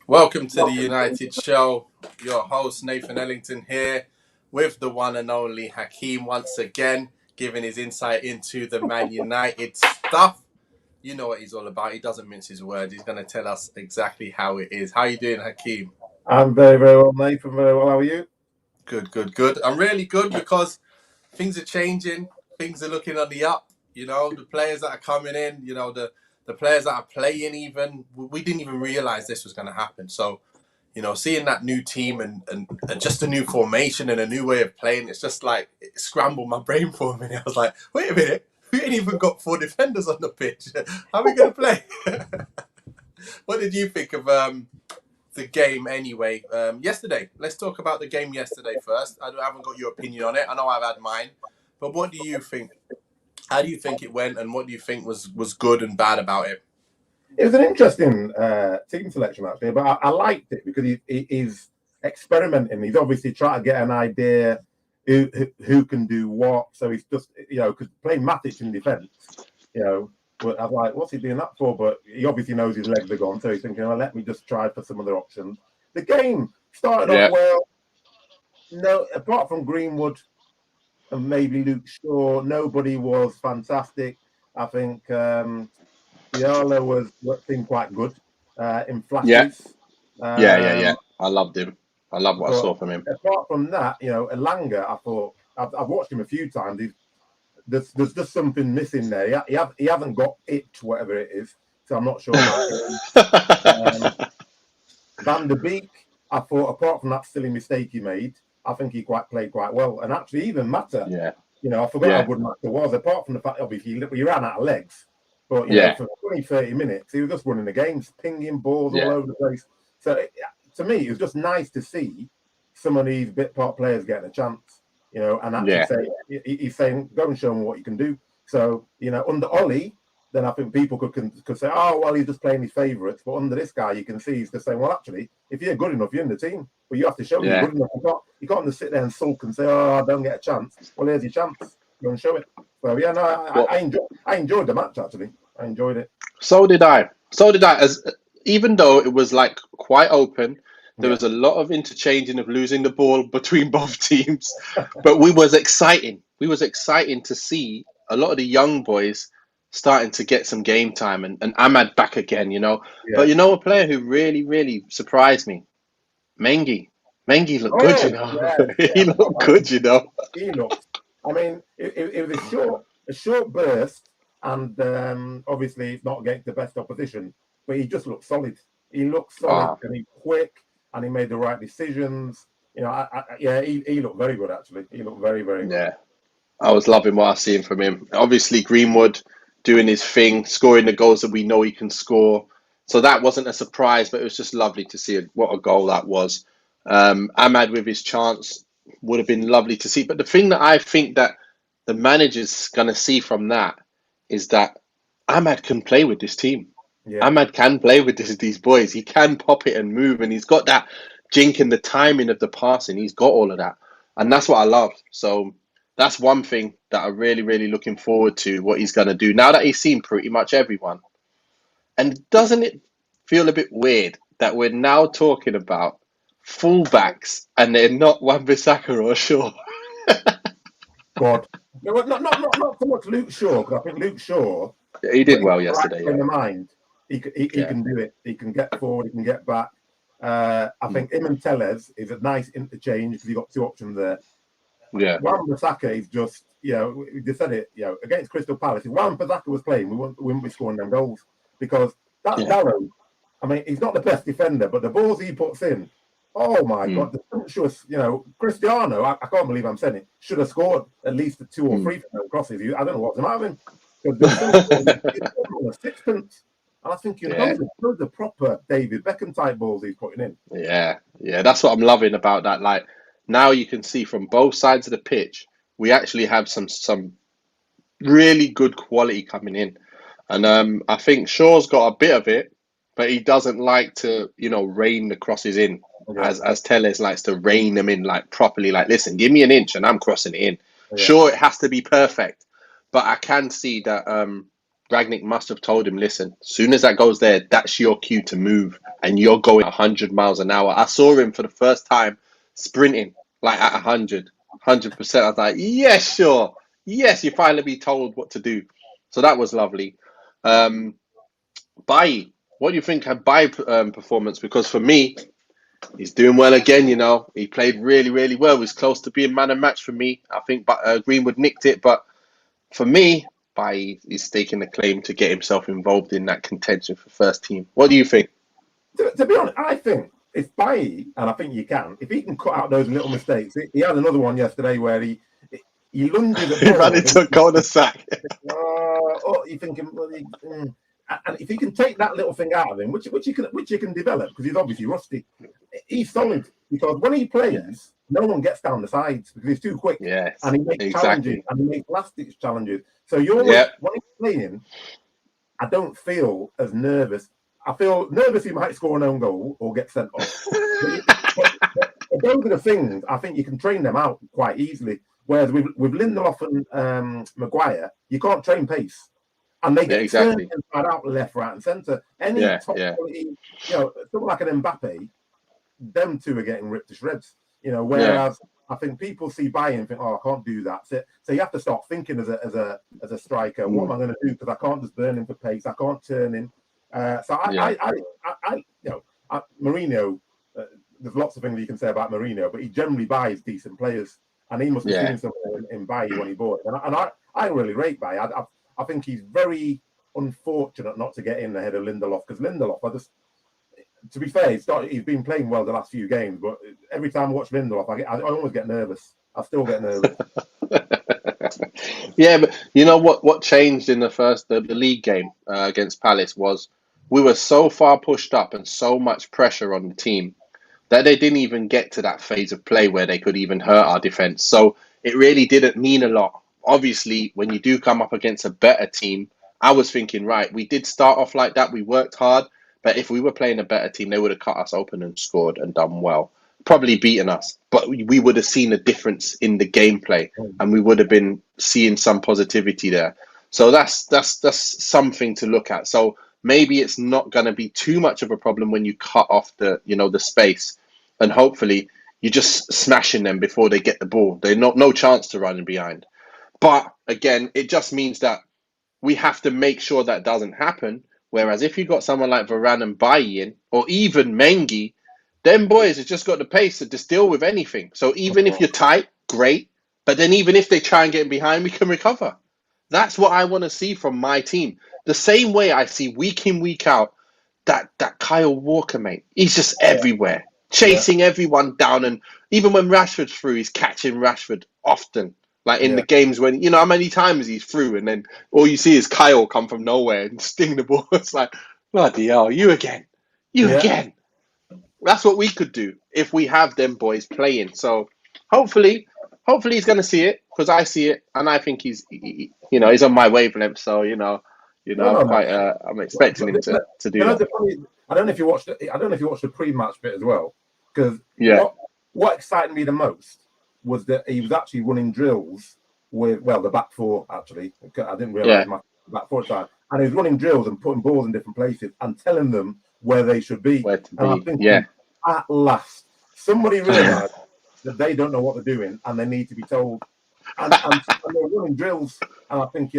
Welcome to the United Show. Your host, Nathan Ellington, here with the one and only Hakeem once again, giving his insight into the Man United stuff. You know what he's all about. He doesn't mince his words. He's going to tell us exactly how it is. How you doing, Hakeem? I'm very, very well, Nathan. Very well. How are you? Good. I'm really good because things are changing. Things are looking on the up. The players that are coming in, the players that are playing even, we didn't even realize this was going to happen. So, seeing that new team and just a new formation and a new way of playing, it's just like it scrambled my brain for a minute. I was like, wait a minute, we ain't even got 4 defenders on the pitch. How are we going to play? What did you think of the game anyway? Yesterday, let's talk about the game yesterday first. I haven't got your opinion on it. I know I've had mine. But what do you think? How do you think it went and what do you think was good and bad about it? It was an interesting team selection, actually, but I liked it because he's experimenting. He's obviously trying to get an idea who can do what. So he's just, because playing Matic in defence, but I'm like, what's he doing that for? But he obviously knows his legs are gone. So he's thinking, well, let me just try for some other options. The game started off well. No, apart from Greenwood and maybe Luke Shaw, nobody was fantastic. I think Diallo seemed quite good in flashes. Yeah. I loved him. I love what I saw from him. Apart from that, Elanga, I thought I've watched him a few times. There's just something missing there. He hasn't got it, whatever it is. So I'm not sure about it. Van der Beek, I thought, apart from that silly mistake he made, I think he played quite well. And actually, even Mata, I forgot how good Mata was. Apart from the fact, obviously, he ran out of legs. But, for 20, 30 minutes, he was just running the games, pinging balls all over the place. So, to me, it was just nice to see some of these bit part players getting a chance, and actually he's saying, go and show them what you can do. So, under Ollie, then I think people could say, oh, well, he's just playing his favourites. But under this guy, you can see he's just saying, well, actually, if you're good enough, you're in the team. But you have to show you're good enough. You can't just sit there and sulk and say, oh, I don't get a chance. Well, here's your chance. Go and show it. So, I enjoyed the match, actually. I enjoyed it. So did I. Even though it was like quite open, there was a lot of interchanging of losing the ball between both teams. But we was exciting. To see a lot of the young boys starting to get some game time and Ahmad back again, But a player who really, really surprised me, Mengi. Mengi looked good, He looked good, He looked. I mean, it was a short burst, and obviously it's not against the best opposition, but he just looked solid. He looked solid and he's quick and he made the right decisions. He looked very good, actually. He looked very, very good. Yeah, I was loving what I was seeing from him. Obviously, Greenwood doing his thing, scoring the goals that we know he can score. So that wasn't a surprise, but it was just lovely to see what a goal that was. Ahmad with his chance would have been lovely to see. But the thing that I think that the manager's going to see from that is that Ahmad can play with this team. Yeah. Ahmad can play with these boys. He can pop it and move, and he's got that jink and the timing of the passing. He's got all of that, and that's what I love. So that's one thing that I'm really, really looking forward to, what he's going to do now that he's seen pretty much everyone. And doesn't it feel a bit weird that we're now talking about fullbacks and they're not Wan-Bissaka or Shaw? God, no, not so much Luke Shaw, because I think Luke Shaw, he did well yesterday. In the mind, he can do it. He can get forward. He can get back. I think him and Tellez is a nice interchange because you got two options there. Yeah, Wan-Bissaka is just, we just said it, against Crystal Palace. If Wan-Bissaka was playing, we wouldn't be scoring them goals because that Darrow, I mean, he's not the best defender, but the balls he puts in, oh my God, the sumptuous, Cristiano, I can't believe I'm saying it, should have scored at least 2 or 3 crosses. I don't know what's the matter with him. He's sixpence. And I think those are the proper David Beckham type balls he's putting in. Yeah, that's what I'm loving about that. Like, now you can see from both sides of the pitch, we actually have some really good quality coming in. And I think Shaw's got a bit of it, but he doesn't like to, rain the crosses in, as Tellez likes to rain them in, like, properly. Like, listen, give me an inch and I'm crossing it in. Yeah. Sure, it has to be perfect, but I can see that Ragnick must have told him, listen, as soon as that goes there, that's your cue to move, and you're going 100 miles an hour. I saw him for the first time sprinting like at 100%. I was like, yes, sure. Yes, you finally be told what to do. So that was lovely. Bailly, what do you think of Bailly's performance? Because for me, he's doing well again, He played really, really well. He was close to being man of match for me. I think Greenwood nicked it, but for me, Bailly is taking the claim to get himself involved in that contention for first team. What do you think? To be honest, I think if Bailly, and I think you can, if he can cut out those little mistakes, he had another one yesterday where he lunges at He ran into a cul-de-sac. You're thinking, and if he can take that little thing out of him, which you can develop, because he's obviously rusty, he's solid. Because when he plays, no one gets down the sides because he's too quick. Yes, and he makes challenges, and he makes last-ditch challenges. So when he's playing, I don't feel as nervous. I feel nervous he might score an own goal or get sent off. but those are the things I think you can train them out quite easily. Whereas with Lindelof and Maguire, you can't train pace. And they get turned inside out, left, right, and centre. Any top quality, something like an Mbappe, them two are getting ripped to shreds. Whereas I think people see Bailly and think, I can't do that. So you have to start thinking as a striker, what am I going to do? Because I can't just burn him for pace. I can't turn him. Mourinho. There's lots of things you can say about Mourinho, but he generally buys decent players, and he must have seen something in Bailly when he bought it. And I really rate Bailly. I think he's very unfortunate not to get in ahead of Lindelof, because Lindelof, to be fair, he's been playing well the last few games, but every time I watch Lindelof, I always get nervous. I still get nervous. Yeah, but you know what changed in the league game against Palace was we were so far pushed up and so much pressure on the team that they didn't even get to that phase of play where they could even hurt our defense. So it really didn't mean a lot. Obviously, when you do come up against a better team, I was thinking, right, we did start off like that. We worked hard. But if we were playing a better team, they would have cut us open and scored and done well. Probably beaten us. But we would have seen a difference in the gameplay, and we would have been seeing some positivity there. So that's something to look at. So maybe it's not going to be too much of a problem when you cut off the space, and hopefully you're just smashing them before they get the ball. They're no chance to run behind. But again, it just means that we have to make sure that doesn't happen. Whereas if you've got someone like Varane and Bailly in, or even Mengi, them boys have just got the pace to just deal with anything. So even if you're tight, great. But then even if they try and get behind, we can recover. That's what I want to see from my team. The same way I see week in, week out, that Kyle Walker, mate, he's just everywhere, chasing everyone down. And even when Rashford's through, he's catching Rashford often. Like in the games when, how many times he's through and then all you see is Kyle come from nowhere and sting the ball. It's like, bloody hell, you again. Again. That's what we could do if we have them boys playing. So hopefully he's going to see it, because I see it and I think he's on my wavelength. So, I'm expecting him to do that. I don't know if you watched the pre-match bit as well, because what excited me the most was that he was actually running drills with, the back four, actually. I didn't realise my back four time. And he was running drills and putting balls in different places and telling them where they should be. Where to be, and I think at last, somebody realised that they don't know what they're doing and they need to be told. And they're running drills. And I think,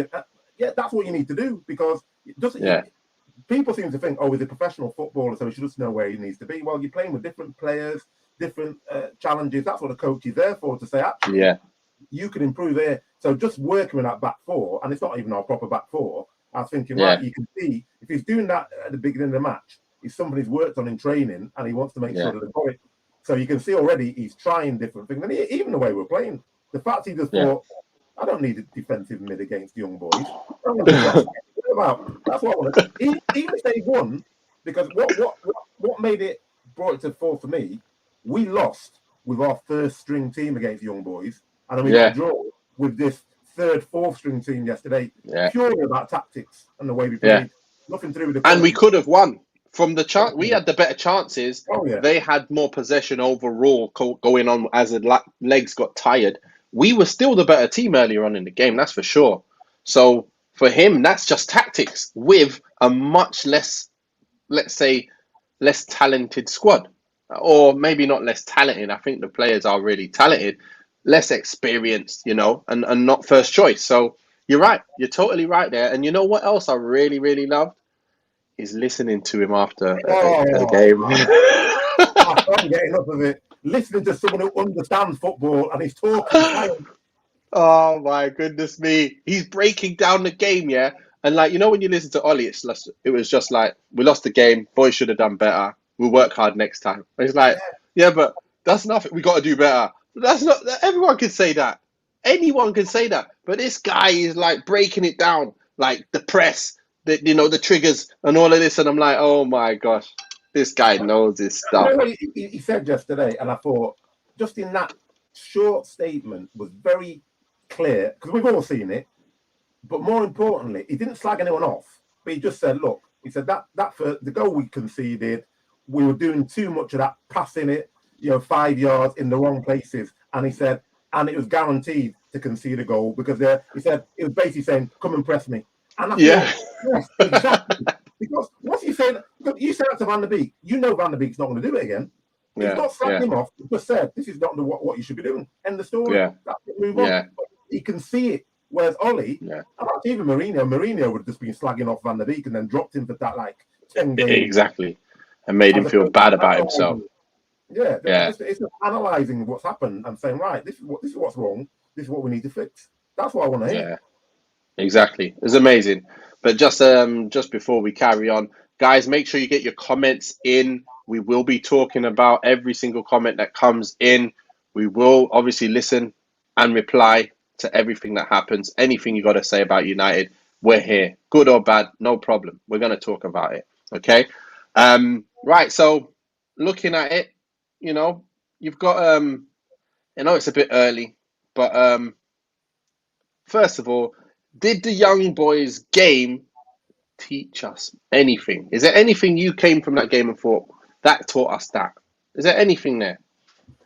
that's what you need to do, because people seem to think, he's a professional footballer, so he should just know where he needs to be. Well, you're playing with different players, different challenges. That's what a coach is there for, to say, actually, you can improve here. So just working with that back four, and it's not even our proper back four, I was thinking, you can see, if he's doing that at the beginning of the match, it's something he's worked on in training, and he wants to make sure that they've got it. So you can see already he's trying different things. And even the way we're playing, the fact he just thought, I don't need a defensive mid against young boys. That's what I want to do. Even if they won, because what brought it to fall for me, we lost with our first string team against young boys, and then we got a draw with this third, fourth string team yesterday. Purely about tactics and the way we played. Nothing to do with the quality. And we could have won. From the chance, we had the better chances. They had more possession overall going on as the legs got tired. We were still the better team earlier on in the game, that's for sure. So for him, that's just tactics with a much less, let's say, less talented squad. Or maybe not less talented. I think the players are really talented, less experienced, and not first choice. So you're right. You're totally right there. And you know what else I really, really loved? Is listening to him after a game. I can't get enough of it. Listening to someone who understands football and he's talking science. Oh my goodness me. He's breaking down the game, yeah? And when you listen to Ollie, it was just like, we lost the game, boys should have done better. We'll work hard next time. And it's like, yeah, but that's nothing. We got to do better. That's not, everyone can say that. Anyone can say that. But this guy is like breaking it down, like the press, the triggers and all of this. And I'm like, oh my gosh, this guy knows his stuff. You know what he said yesterday, and I thought, just in that short statement was very clear, because we've all seen it, but more importantly, he didn't slag anyone off, but he just said, look, he said that for the goal we conceded, we were doing too much of that, passing it, 5 yards in the wrong places, and he said, and it was guaranteed to concede a goal, because he said, it was basically saying, come and press me. And I thought, yes, exactly. Because what's he saying? You said that to Van der Beek. You know Van der Beek's not going to do it again. He's not slagging him off. He just said, this is not what you should be doing. End the story. Yeah. That's it, move on. But he can see it. Whereas Ollie, and not even Mourinho would have just been slagging off Van der Beek and then dropped him for that 10 games. Exactly. And made him feel bad about himself. Yeah. It's just analysing what's happened and saying, right, this is what's wrong. This is what we need to fix. That's what I want to hear. Yeah. Exactly. It's amazing. But just before we carry on, guys, make sure you get your comments in. We will be talking about every single comment that comes in. We will obviously listen and reply to everything that happens. Anything you got to say about United, we're here. Good or bad, no problem. We're going to talk about it. Okay? Right. So looking at it, you've got, I know it's a bit early, but first of all, did the young boys game teach us anything? Is there anything you came from that game and thought, that taught us that? Is there anything there?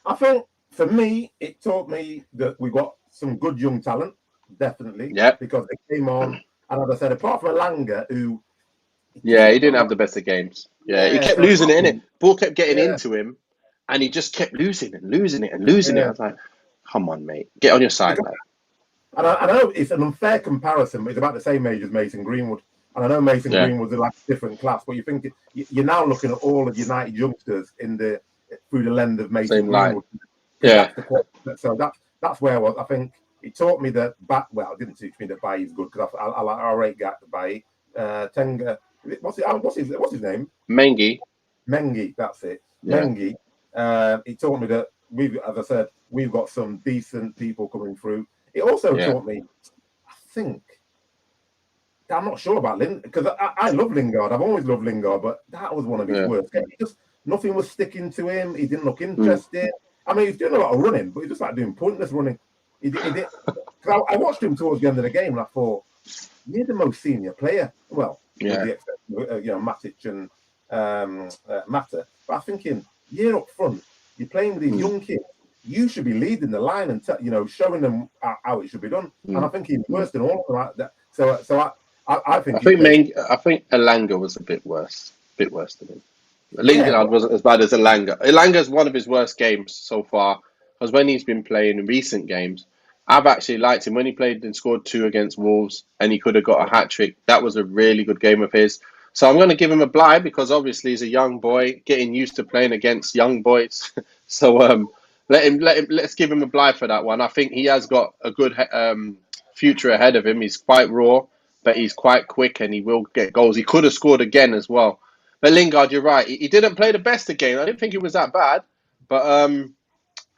I think, for me, it taught me that we got some good young talent, definitely. Yeah. Because they came on, and as I said, apart from Elanga, who... Yeah, he didn't have the best of games. Yeah, he kept losing it, innit? Ball kept getting into him, and he just kept losing it. I was like, come on, mate. Get on your side, man. And I know it's an unfair comparison, but it's about the same age as Mason Greenwood. And I know Mason Greenwood's a different class, but you think you're now looking at all of United youngsters through the lens of Mason Greenwood. Yeah. So that's where I was. I think it taught me that it didn't teach me that Bailly's good, because I rate Bailly. Tenga, what's his name? Mengi, that's it. Yeah. Mengi. It taught me that as I said, we've got some decent people coming through. It also taught me, I think, I'm not sure about Lingard, because I love Lingard. I've always loved Lingard, but that was one of his worst. Nothing was sticking to him. He didn't look interested. I mean, he was doing a lot of running, but he just like doing pointless running. He did. I watched him towards the end of the game, and I thought, you're the most senior player. Well, with the exception of Matic and Mata. But I'm thinking, you're up front. You're playing with these young kids. You should be leading the line and showing them how it should be done. And I think he's worse than all of that. So I think Elanga was a bit worse than him. Lingard wasn't as bad as Elanga. Elanga's one of his worst games so far, because when he's been playing in recent games, I've actually liked him. When he played and scored 2 against Wolves and he could have got a hat-trick, that was a really good game of his. So I'm going to give him a bye, because obviously he's a young boy getting used to playing against young boys. So let's give him a bye for that one. I think he has got a good future ahead of him. He's quite raw, but he's quite quick and he will get goals. He could have scored again as well. But Lingard, you're right. He didn't play the best again. I didn't think it was that bad, but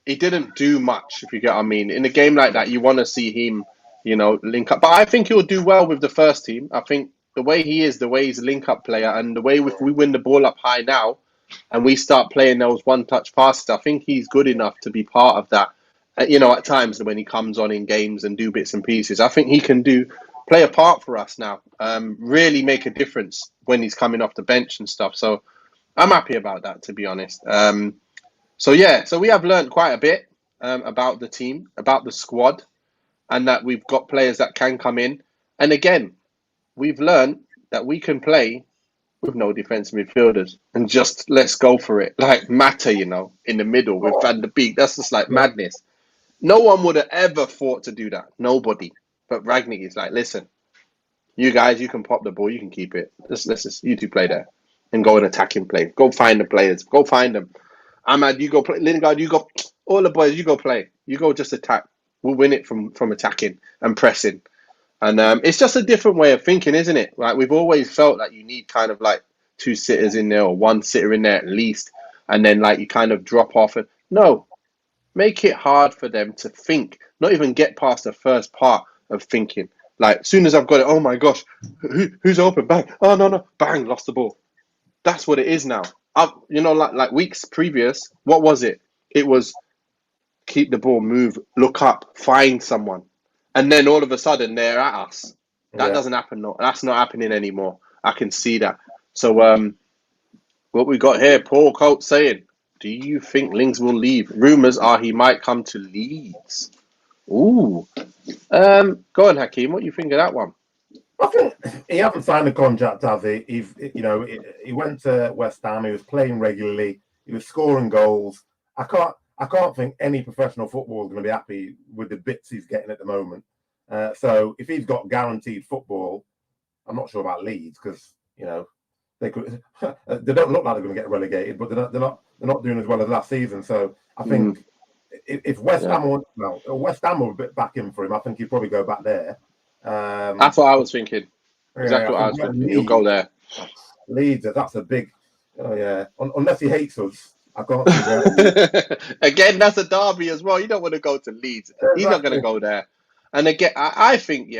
he didn't do much, if you get what I mean. In a game like that, you want to see him, link up. But I think he'll do well with the first team. I think the way he's a link-up player, and the way if we win the ball up high now and we start playing those one-touch passes, I think he's good enough to be part of that. At times when he comes on in games and do bits and pieces, I think he can play a part for us now, really make a difference when he's coming off the bench and stuff. So I'm happy about that, to be honest. So we have learned quite a bit about the team, about the squad, and that we've got players that can come in. And again, we've learned that we can play with no defensive midfielders and just let's go for it. Like Mata, in the middle with Van der Beek. That's just like Yeah. madness. No one would have ever thought to do that. Nobody. But Ragnick is like, listen, you guys, you can pop the ball, you can keep it. Let's just you two play there and go and attacking play. Go find the players. Go find them. Ahmad, you go play. Lingard, you go. All the boys, you go play. You go just attack. We'll win it from attacking and pressing. And it's just a different way of thinking, isn't it? Like we've always felt like you need kind of like two sitters in there or one sitter in there at least, and then like you kind of drop off. And no, make it hard for them to think. Not even get past the first part of thinking. Like as soon as I've got it, oh my gosh, who's open? Bang! Oh no, bang! Lost the ball. That's what it is now. Like weeks previous, what was it? It was keep the ball, move, look up, find someone. And then all of a sudden they're at us. That doesn't happen. No, that's not happening anymore. I can see that. So what we got here, Paul Coates saying, do you think Lings will leave? Rumours are he might come to Leeds. Ooh. Go on, Hakeem. What do you think of that one? I think he hasn't signed a contract, has he? He went to West Ham. He was playing regularly. He was scoring goals. I can't think any professional footballer is going to be happy with the bits he's getting at the moment. So if he's got guaranteed football, I'm not sure about Leeds because they could. They don't look like they're going to get relegated, but they're not doing as well as last season. So I think if West Ham were back in for him, I think he'd probably go back there. That's what I was thinking. Exactly what I was thinking. He'll go there. Leeds, that's a big. Oh yeah, unless he hates us, I can't see why. Again, that's a derby as well. You don't want to go to Leeds. Exactly. He's not going to go there. And again, I think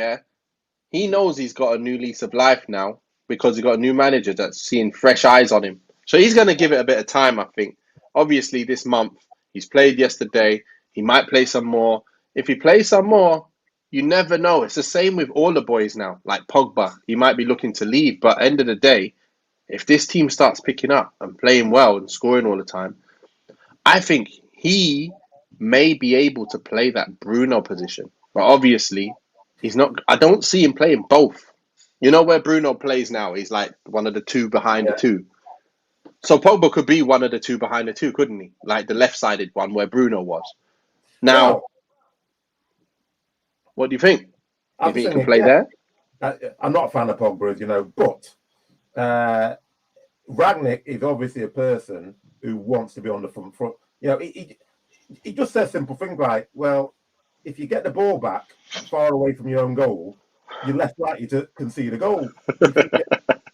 he knows he's got a new lease of life now because he's got a new manager that's seeing fresh eyes on him. So he's going to give it a bit of time, I think. Obviously, this month he's played yesterday. He might play some more. If he plays some more, you never know. It's the same with all the boys now. Like Pogba, he might be looking to leave, but end of the day, if this team starts picking up and playing well and scoring all the time, I think he may be able to play that Bruno position. But obviously, he's not. I don't see him playing both. You know where Bruno plays now? He's like one of the two behind the two. So Pogba could be one of the two behind the two, couldn't he? Like the left-sided one where Bruno was. Now, what do you think? Do you think he can play there? I'm not a fan of Pogba, as you know, but Rangnick is obviously a person who wants to be on the front. He just says simple things like, well, if you get the ball back far away from your own goal, you're less likely to concede a goal.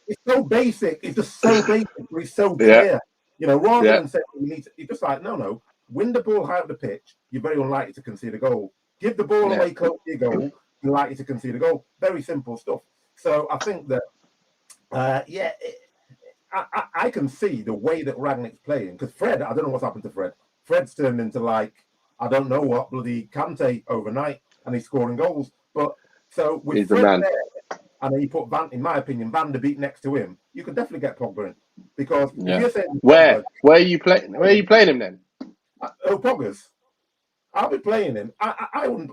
It's so basic. It's just so basic. It's so clear. Rather than saying you're just like, no, win the ball high up the pitch, you're very unlikely to concede a goal. Give the ball away close to your goal, you're likely to concede a goal. Very simple stuff. So I think that, I can see the way that Rangnick's playing because Fred, I don't know what's happened to Fred. Fred's turned into like, I don't know what, bloody Kante overnight, and he's scoring goals. But so with Fred there, and then you put in my opinion, Van der Beek next to him, you could definitely get Pogba in because if you're saying where are you playing? Where are you playing him then? Pogba's. I'll be playing him. I wouldn't.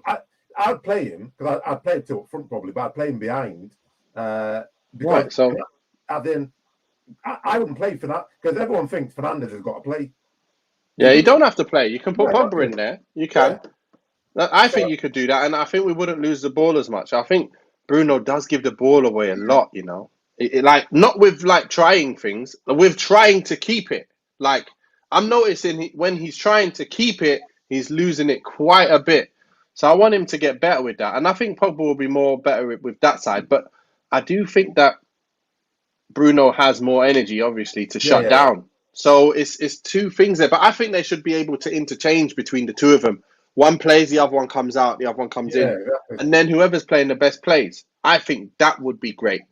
I'd play him because I'd play him to up front probably, but I'd play him behind. Because so I wouldn't play for that because everyone thinks Fernandes has got to play. Yeah, you don't have to play. You can put Pogba in there. You can. Yeah. I think you could do that, and I think we wouldn't lose the ball as much. I think Bruno does give the ball away a lot. Like not with like trying things, with trying to keep it. Like I'm noticing when he's trying to keep it, he's losing it quite a bit. So I want him to get better with that, and I think Pogba will be more better with that side. But I do think that Bruno has more energy, obviously, to shut down. So it's two things there. But I think they should be able to interchange between the two of them. One plays, the other one comes out, the other one comes in. Exactly. And then whoever's playing the best plays. I think that would be great.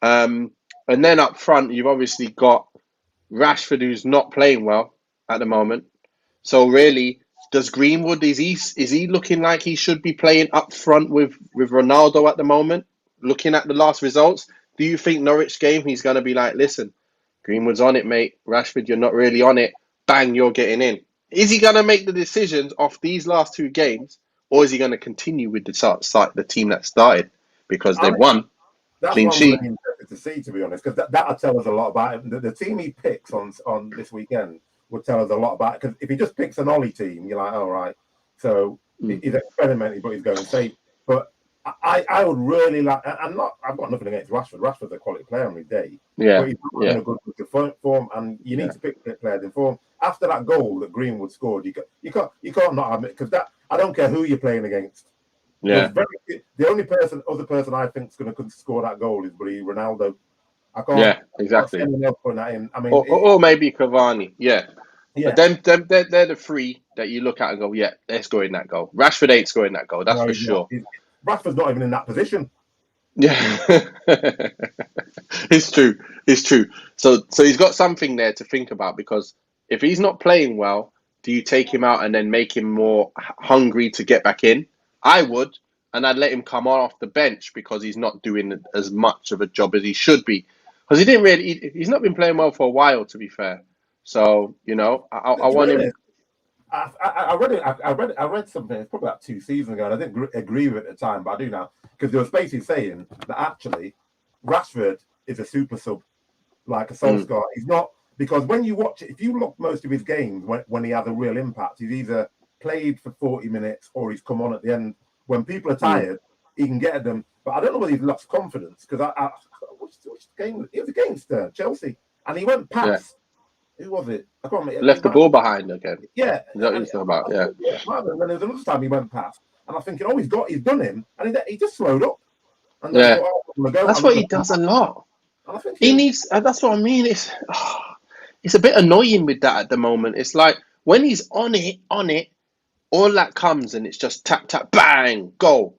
And then up front, you've obviously got Rashford, who's not playing well at the moment. So really, does Greenwood, is he looking like he should be playing up front with Ronaldo at the moment? Looking at the last results, do you think Norwich game, he's going to be like, listen, Greenwood's on it, mate. Rashford, you're not really on it. Bang, you're getting in. Is he going to make the decisions off these last two games, or is he going to continue with the team that started because they've won? That's Clean what I'm sheet. really interested to see, to be honest, because that'll tell us a lot about him. The team he picks on this weekend would tell us a lot about it. Because if he just picks an Ollie team, you're like, all right, so he's experimenting, but he's going safe. But I would really like. I've got nothing against Rashford. Rashford's a quality player on his day, Yeah, but he's not in a good form, and you need to pick players in form. After that goal that Greenwood scored, you can't not admit, because that, I don't care who you're playing against. yeah. The only other person I think is going to score that goal is Ronaldo. I can't. Yeah, See exactly. anyone else putting that in. I mean, Or maybe Cavani. Yeah. yeah. But they're the three that you look at and go, yeah, they're scoring that goal. Rashford ain't scoring that goal, that's No, for he's not. sure. Rashford's not even in that position. Yeah. It's true. It's true. So he's got something there to think about, because if he's not playing well, do you take him out and then make him more hungry to get back in? I would, and I'd let him come on off the bench because he's not doing as much of a job as he should be. Because he's not been playing well for a while, to be fair. So, I To be want him. honest, I read it. I read something. It's probably about 2 seasons ago, and I didn't agree with it at the time, but I do now, because they were basically saying that actually Rashford is a super sub, like a Solskjaer. He's not, because when you watch it, if you look most of his games when he has a real impact, he's either played for 40 minutes or he's come on at the end. When people are tired, he can get at them. But I don't know whether he's lost confidence, because which game? It was against Chelsea, and he went past. Who was it? I can't remember. Left the ball behind again. Yeah, Is that what you're talking about? Yeah. And then there was another time he went past, and I'm thinking, he's done him, and he just slowed up. And then Yeah. That's what he go. does a lot. Thinking, He needs. That's what I mean. It's a bit annoying with that at the moment. It's like when he's on it, all that comes and it's just tap, tap, bang, goal.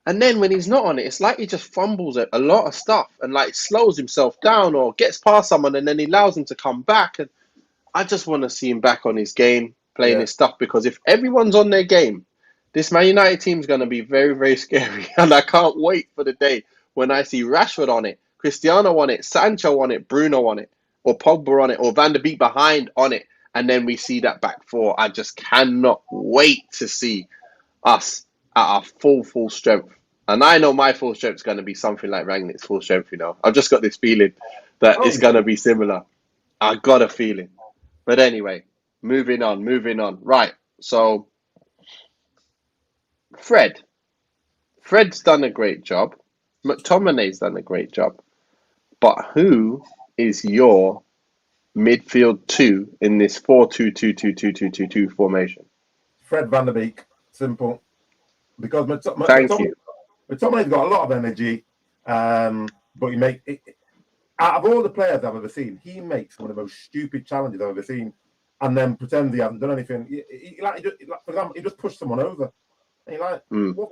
And then when he's not on it, it's like he just fumbles a lot of stuff and like slows himself down or gets past someone and then he allows him to come back. And I just want to see him back on his game, playing his stuff, because if everyone's on their game, this Man United team is going to be very, very scary. And I can't wait for the day when I see Rashford on it, Cristiano on it, Sancho on it, Bruno on it, or Pogba on it, or Van der Beek behind on it. And then we see that back four. I just cannot wait to see us at our full strength. And I know my full strength is going to be something like Rangnick's full strength, I've just got this feeling that it's going to be similar. I got a feeling. But anyway, moving on. Right, so Fred's done a great job. McTominay's done a great job. But who is your midfield two in this 4-2-2-2-2-2-2 formation? Fred Van der Beek, simple. Because McTominay's got a lot of energy, but out of all the players I've ever seen, he makes one of the most stupid challenges I've ever seen, and then pretends he hasn't done anything. For example, he just pushed someone over. And you're like, what?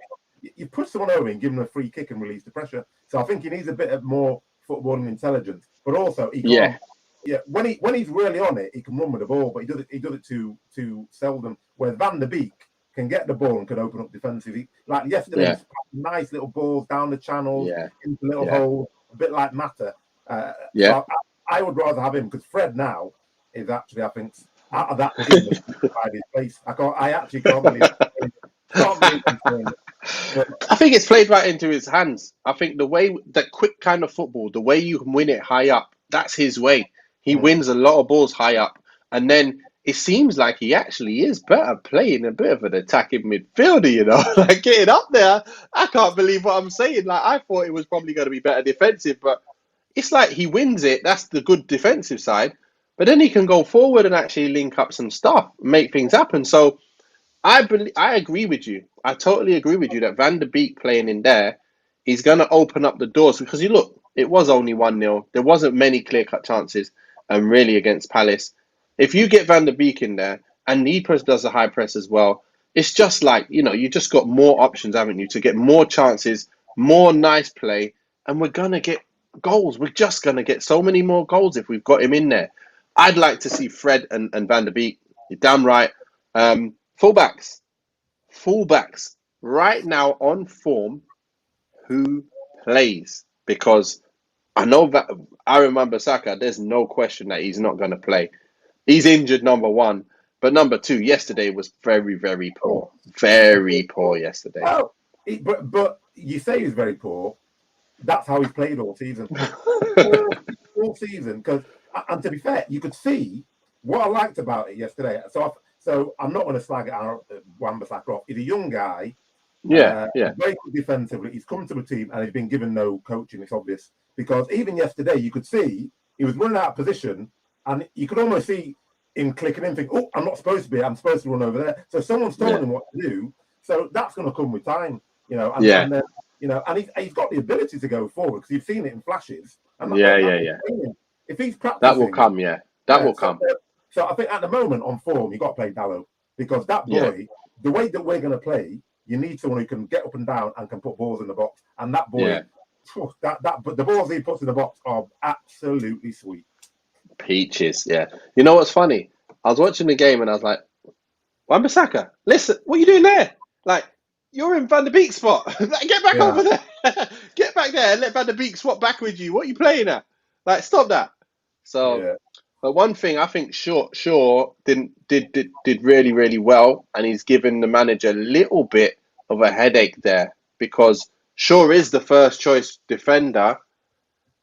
You push someone over and give him a free kick and release the pressure. So I think he needs a bit of more footballing intelligence. But also, he can't. Yeah, when he's really on it, he can run with the ball, but he does it too seldom. Whereas Van der Beek can get the ball and can open up defensively. Like yesterday, nice little balls down the channels, into little holes, a bit like Mata. So I would rather have him, because Fred now is actually, I think, out of that team, by his place. I actually can't believe it. I think it's played right into his hands. I think the way that quick kind of football, the way you can win it high up, that's his way. He wins a lot of balls high up, and then it seems like he actually is better playing a bit of an attacking midfielder, like getting up there. I can't believe what I'm saying. Like, I thought it was probably going to be better defensive, but it's like he wins it. That's the good defensive side, but then he can go forward and actually link up some stuff, make things happen. So I agree with you. I totally agree with you that Van der Beek playing in there is going to open up the doors, because it was only 1-0. There wasn't many clear-cut chances, really, against Palace. If you get Van der Beek in there, and he does a high press as well, it's just like, you just got more options, haven't you, to get more chances, more nice play, and we're going to get goals. We're just going to get so many more goals if we've got him in there. I'd like to see Fred and Van der Beek. You're damn right. Fullbacks right now on form. Who plays? Because I know that I remember Saka. There's no question that he's not going to play. He's injured, number one, but number two, yesterday was very, very poor. Very poor yesterday. Well, but you say he's very poor. that's how he's played all season. all season. Because, and to be fair, you could see what I liked about it yesterday. So I'm not going to slag it out. Wan-Bissaka off. He's a young guy. Yeah. Very good defensively. He's come to the team and he's been given no coaching. It's obvious because even yesterday you could see he was running out of position, and you could almost see him clicking in, thinking, "Oh, I'm not supposed to be. I'm supposed to run over there." So someone's told him what to do. So that's going to come with time, And then, and he's got the ability to go forward because you've seen it in flashes. And if he's practicing, that will come. Yeah, that will come. So I think at the moment on form, you got to play Dallo because that boy, the way that we're going to play, you need someone who can get up and down and can put balls in the box. And that boy, but the balls he puts in the box are absolutely sweet. Peaches, yeah. You know what's funny? I was watching the game and I was like, Wan-Bissaka, listen, what are you doing there? Like, you're in Van der Beek's spot. Get back over there. Get back there and let Van der Beek swap back with you. What are you playing at? Like, stop that. So, but one thing I think Shaw did really, really well, and he's given the manager a little bit of a headache there because Shaw is the first choice defender,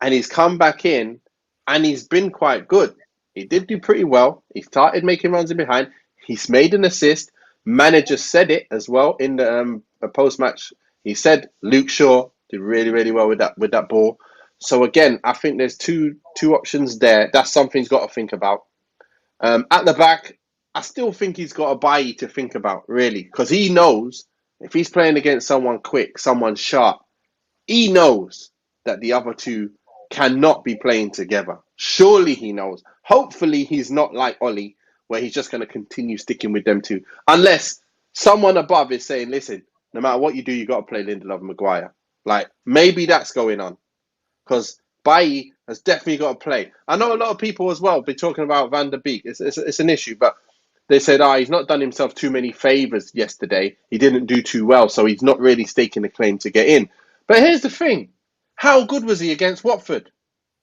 and he's come back in and he's been quite good. He did do pretty well. He started making runs in behind. He's made an assist. Manager said it as well in the post-match. He said Luke Shaw did really, really well with that ball. So again, I think there's two options there. That's something he's got to think about. At the back, I still think he's got a Bailly to think about, really, because he knows if he's playing against someone quick, someone sharp, he knows that the other two cannot be playing together. Surely he knows. Hopefully he's not like Ollie, where he's just going to continue sticking with them two. Unless someone above is saying, listen, no matter what you do, you got to play Lindelof and Maguire. Like, maybe that's going on. Because Bailly has definitely got to play. I know a lot of people as well be talking about Van der Beek. It's an issue, but they said, he's not done himself too many favours yesterday. He didn't do too well, so he's not really staking a claim to get in. But here's the thing. How good was he against Watford?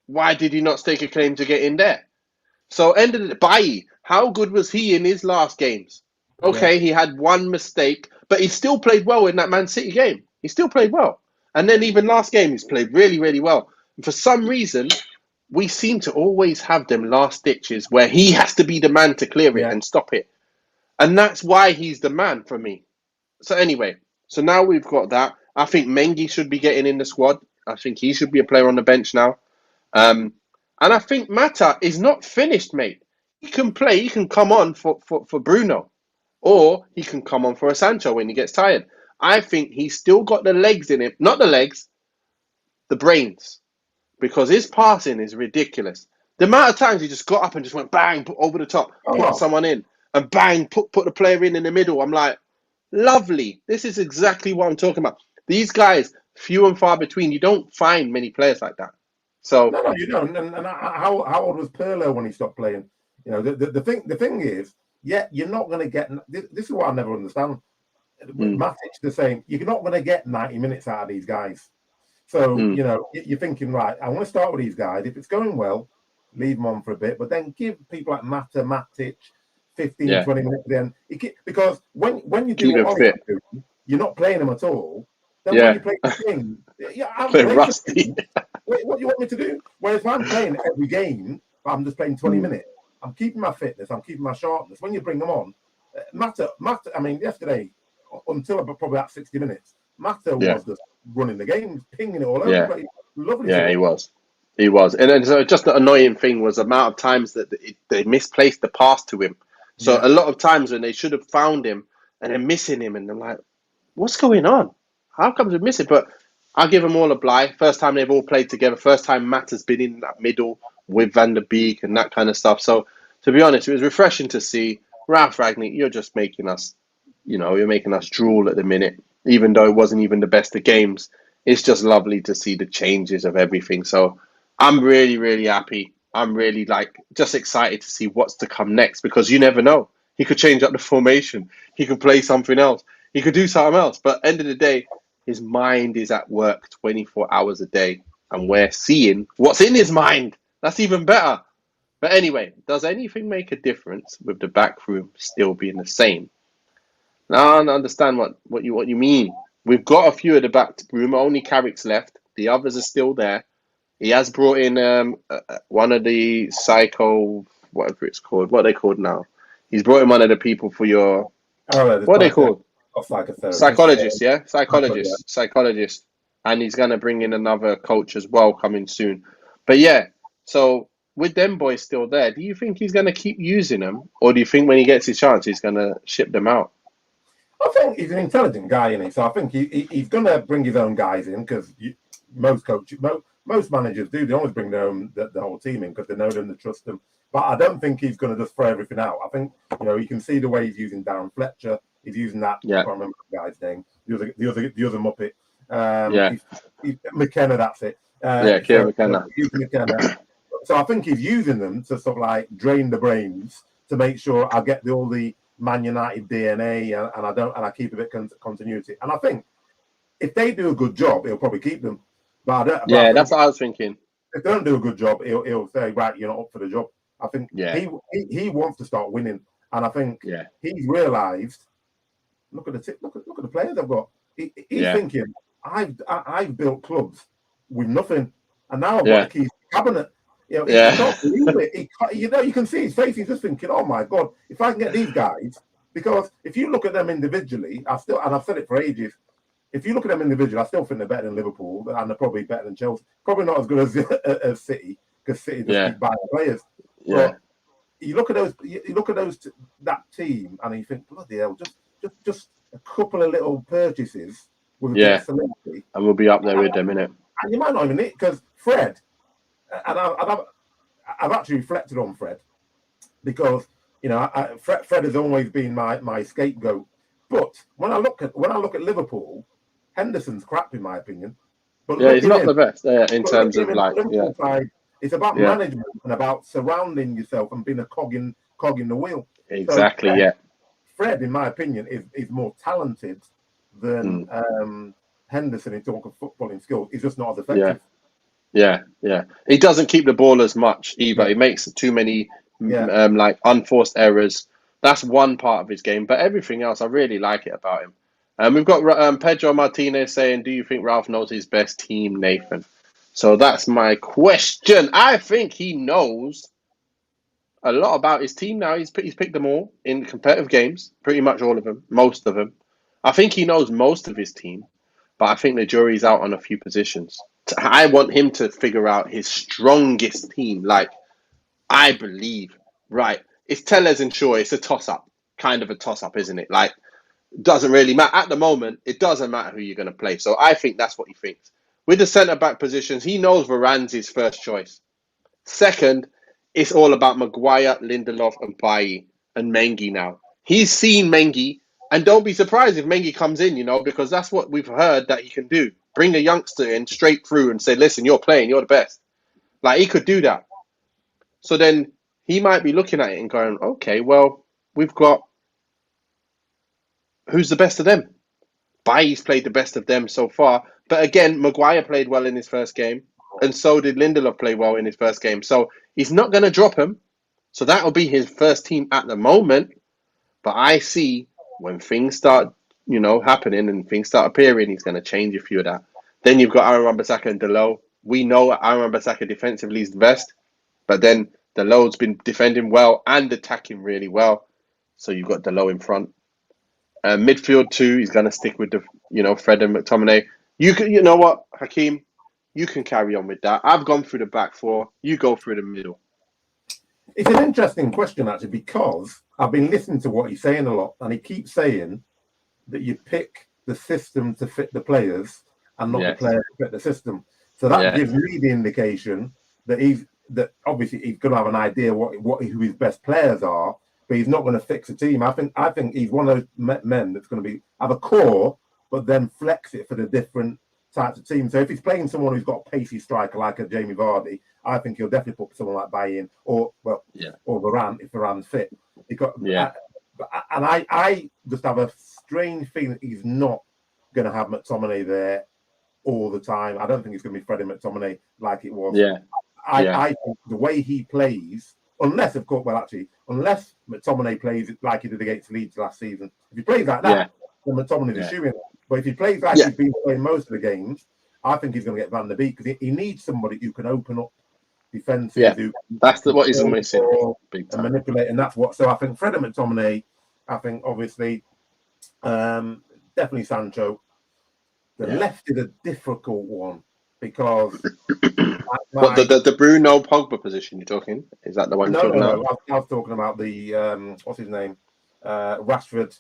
Why did he not stake a claim to get in there? So ended it. Bailly, how good was he in his last games? Okay, he had one mistake, but he still played well in that Man City game. He still played well. And then even last game, he's played really, really well. And for some reason, we seem to always have them last stitches where he has to be the man to clear it and stop it. And that's why he's the man for me. So anyway, so now we've got that. I think Mengi should be getting in the squad. I think he should be a player on the bench now. And I think Mata is not finished, mate. He can play. He can come on for Bruno. Or he can come on for a Sancho when he gets tired. I think he's still got the legs in him. Not the legs, the brains. Because his passing is ridiculous. The amount of times he just got up and just went bang, put over the top, put someone in. And bang, put the player in the middle. I'm like, lovely. This is exactly what I'm talking about. These guys, few and far between. You don't find many players like that. So no, you don't. And how old was Pirlo when he stopped playing? The thing is, you're not going to get. This is what I never understand. Matic the same. You're not going to get 90 minutes out of these guys. So you're thinking, right, I want to start with these guys. If it's going well, leave them on for a bit, but then give people like Matic 15, 20 minutes then. Because when you do what you're not playing them at all. Then when you play the game, I'm rusty. What do you want me to do? Whereas if I'm playing every game, but I'm just playing 20 minutes, I'm keeping my fitness, I'm keeping my sharpness. When you bring them on, Mata, I mean, yesterday, until about probably about 60 minutes, Mata was just running the game, pinging it all over the place. Lovely. Yeah, he was. He was. And then so just the annoying thing was the amount of times that they misplaced the pass to him. So a lot of times when they should have found him and they're missing him, and I'm like, what's going on? How come they're missing? But I'll give them all a bly. First time they've all played together. First time Matt has been in that middle with Van der Beek and that kind of stuff. So to be honest, it was refreshing to see. Ralf Rangnick, you're just making us, you're making us drool at the minute, even though it wasn't even the best of games. It's just lovely to see the changes of everything. So I'm really, really happy. I'm really just excited to see what's to come next, because you never know. He could change up the formation. He could play something else. He could do something else. But end of the day, his mind is at work 24 hours a day. And we're seeing what's in his mind. That's even better. But anyway, does anything make a difference with the back room still being the same? Now I understand what you mean. We've got a few of the back room. Only Carrick's left. The others are still there. He has brought in one of the whatever it's called. What are they called now? He's brought in one of the people for your, Oh, what are they called? psychotherapist. Psychologist, yeah? Psychologist. And he's going to bring in another coach as well coming soon. But yeah, so with them boys still there, do you think he's going to keep using them? Or do you think when he gets his chance, he's going to ship them out? I think he's an intelligent guy, isn't he? So I think he's going to bring his own guys in because most coaches, most managers do. They always bring their own the whole team in because they know them, they trust them. But I don't think he's going to just throw everything out. I think you can see the way he's using Darren Fletcher. He's using that. Yeah. I can't remember the guy's name. The other Muppet. He's McKenna. That's it. Kieran McKenna. McKenna. So I think he's using them to sort of like drain the brains to make sure I get all the Man United DNA and I keep a bit continuity. And I think if they do a good job, he'll probably keep them. But that's what I was thinking. If they don't do a good job, he'll say, right, you're not up for the job. I think he wants to start winning, and I think he's realised. Look at the players I've got. He's thinking, I've built clubs with nothing, and now I've got the keys to the cabinet. He can't believe it. You can see his face. He's just thinking, "Oh my God, if I can get these guys." Because if you look at them individually, I've said it for ages. If you look at them individually, I still think they're better than Liverpool, and they're probably better than Chelsea. Probably not as good as City, because City just keep buying players. Yeah. But you look at that team, and you think, bloody hell, just a couple of little purchases with a celebrity, and we'll be up there with them, innit? And you might not even need because Fred. And I've actually reflected on Fred because Fred has always been my scapegoat. But when I look at Liverpool, Henderson's crap in my opinion. But he's not the best in terms of side, it's about management and about surrounding yourself and being a cog in the wheel. Exactly. So Fred, in my opinion, is more talented than Henderson in terms of footballing skills. He's just not as effective. Yeah. He doesn't keep the ball as much either. He makes too many like unforced errors. That's one part of his game, but everything else, I really like it about him. We've got Pedro Martinez saying, "Do you think Ralf knows his best team, Nathan?" So that's my question. I think he knows a lot about his team now. He's picked them all in competitive games, pretty much all of them, most of them. I think he knows most of his team, but I think the jury's out on a few positions. I want him to figure out his strongest team. Like, I believe, right, it's Tellez and Shaw. It's a toss-up, kind of a toss-up, isn't it? Like, doesn't really matter. At the moment, it doesn't matter who you're going to play. So I think that's what he thinks. With the centre-back positions, he knows Varane's his first choice. Second, it's all about Maguire, Lindelof, and Bailly, and Mengi now. He's seen Mengi, and don't be surprised if Mengi comes in, because that's what we've heard that he can do. Bring a youngster in straight through and say, listen, you're playing, you're the best. Like, he could do that. So then he might be looking at it and going, okay, well, we've got... Who's the best of them? Bailly's played the best of them so far. But again, Maguire played well in his first game. And so did Lindelof play well in his first game. So he's not going to drop him. So that'll be his first team at the moment. But I see when things start, happening and things start appearing, he's going to change a few of that. Then you've got Aaron Wan-Bissaka and Dalot. We know Aaron Wan-Bissaka defensively is the best. But then Dalot's been defending well and attacking really well. So you've got Dalot in front. Midfield too, he's going to stick with the, Fred and McTominay. You know what, Hakeem? You can carry on with that. I've gone through the back four. You go through the middle. It's an interesting question, actually, because I've been listening to what he's saying a lot, and he keeps saying that you pick the system to fit the players and not the players to fit the system. So that gives me the indication that obviously he's going to have an idea who his best players are, but he's not going to fix a team. I think he's one of those men that's going to have a core, but then flex it for the different types of teams. So if he's playing someone who's got a pacey striker like a Jamie Vardy, I think he'll definitely put someone like Bailly in, or Varane if Varane's fit. I just have a strange feeling that he's not going to have McTominay there all the time. I don't think it's going to be Freddie McTominay like it was. I think the way he plays, unless McTominay plays like he did against Leeds last season. If he plays like that, then McTominay's a shoo-in. But if he plays like he's been playing most of the games, I think he's going to get Van der Beek because he needs somebody who can open up defences. Yeah, who that's can what he's control the missing. ball Big and time. manipulate, and that's what. So I think Fred and McTominay. I think obviously, definitely Sancho. The left is a difficult one because What the Bruno Pogba position you're talking? Is that the one you're talking about? No. I was talking about the what's his name, Rashford,